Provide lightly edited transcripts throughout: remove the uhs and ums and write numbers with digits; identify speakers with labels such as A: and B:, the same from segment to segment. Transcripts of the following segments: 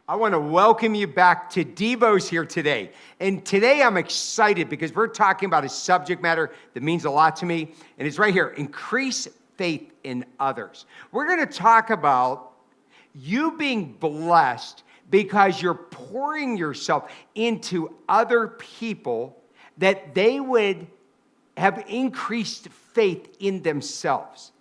A: I want to welcome you back to Devos here today. And today I'm excited because we're talking about a subject matter that means a lot to me. And it's right here, increase faith in others. We're going to talk about you being blessed because you're pouring yourself into other people that they would have increased faith in themselves.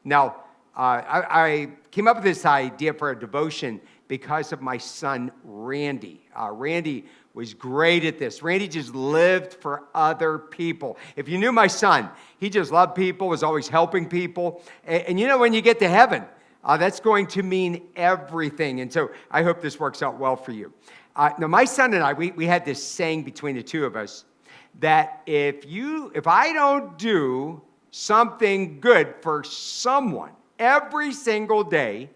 A: Now, I came up with this idea for a devotion because of my son, Randy. Randy was great at this. Randy just lived for other people. If you knew my son, he just loved people, was always helping people. And you know, when you get to heaven, that's going to mean everything. And so I hope this works out well for you. Now, my son and I, we had this saying between the two of us that if I don't do something good for someone every single day,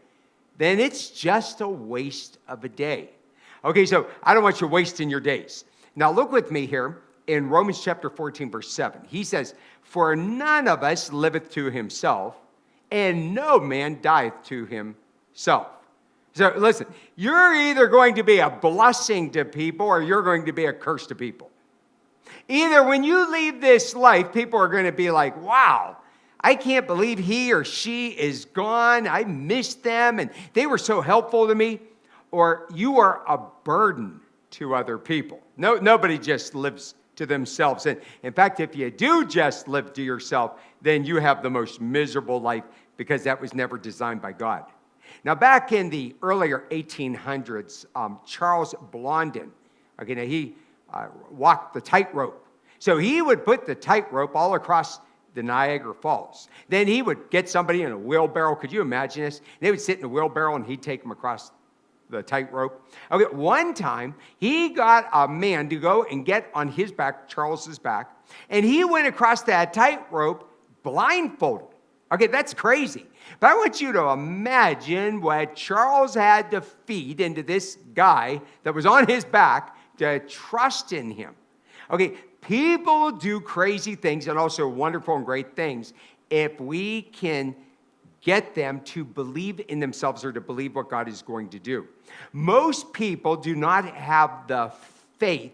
A: then it's just a waste of a day. Okay, so I don't want you wasting your days. Now look with me here in Romans chapter 14, verse 7. He says, "For none of us liveth to himself, and no man dieth to himself." So listen, you're either going to be a blessing to people or you're going to be a curse to people. Either when you leave this life, people are going to be like, wow, I can't believe he or she is gone. I miss them, and they were so helpful to me. Or you are a burden to other people. Nobody just lives to themselves. And in fact, if you do just live to yourself, then you have the most miserable life because that was never designed by God. Now, back in the earlier 1800s, Charles Blondin, okay, now he walked the tightrope. So he would put the tightrope all across the Niagara Falls. Then he would get somebody in a wheelbarrow. Could you imagine this? They would sit in a wheelbarrow and he'd take them across the tightrope. Okay, one time he got a man to go and get on his back, Charles's back, and he went across that tightrope blindfolded. Okay, that's crazy. But I want you to imagine what Charles had to feed into this guy that was on his back to trust in him. Okay, people do crazy things and also wonderful and great things if we can get them to believe in themselves or to believe what God is going to do. Most people do not have the faith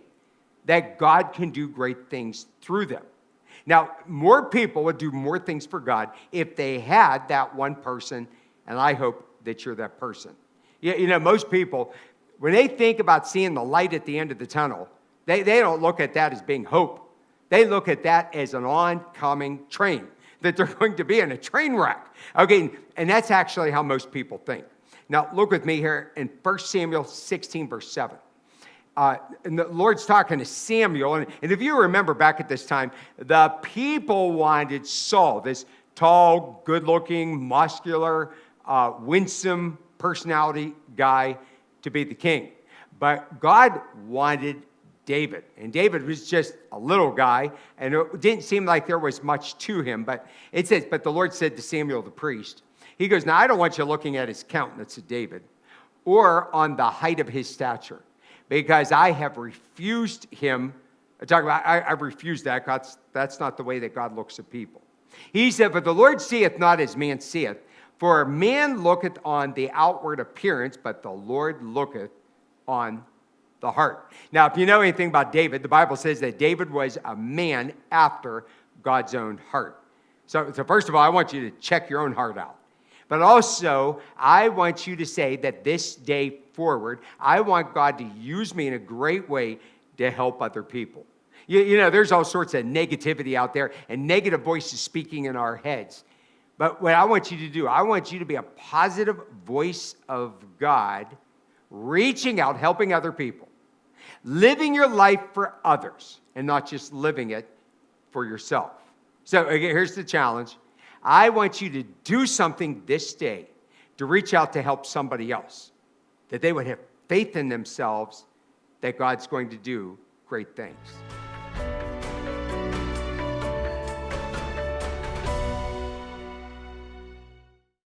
A: that God can do great things through them. Now, more people would do more things for God if they had that one person, and I hope that you're that person. You know, most people, when they think about seeing the light at the end of the tunnel, they don't look at that as being hope. They look at that as an oncoming train, that they're going to be in a train wreck. Okay, and that's actually how most people think. Now, look with me here in 1 Samuel 16, verse 7. And the Lord's talking to Samuel. And if you remember back at this time, the people wanted Saul, this tall, good-looking, muscular, winsome personality guy, to be the king. But God wanted David. And David was just a little guy, and it didn't seem like there was much to him. But it says, but the Lord said to Samuel the priest, he goes, now I don't want you looking at his countenance of David or on the height of his stature, because I have refused him. I've refused that. That's not the way that God looks at people. He said, but the Lord seeth not as man seeth, for man looketh on the outward appearance, but the Lord looketh on the heart. Now, if you know anything about David, the Bible says that David was a man after God's own heart. So first of all, I want you to check your own heart out. But also, I want you to say that this day forward, I want God to use me in a great way to help other people. You know, there's all sorts of negativity out there and negative voices speaking in our heads. But what I want you to do, I want you to be a positive voice of God, reaching out, helping other people, living your life for others, and not just living it for yourself. So again, here's the challenge. I want you to do something this day to reach out to help somebody else, that they would have faith in themselves that God's going to do great things.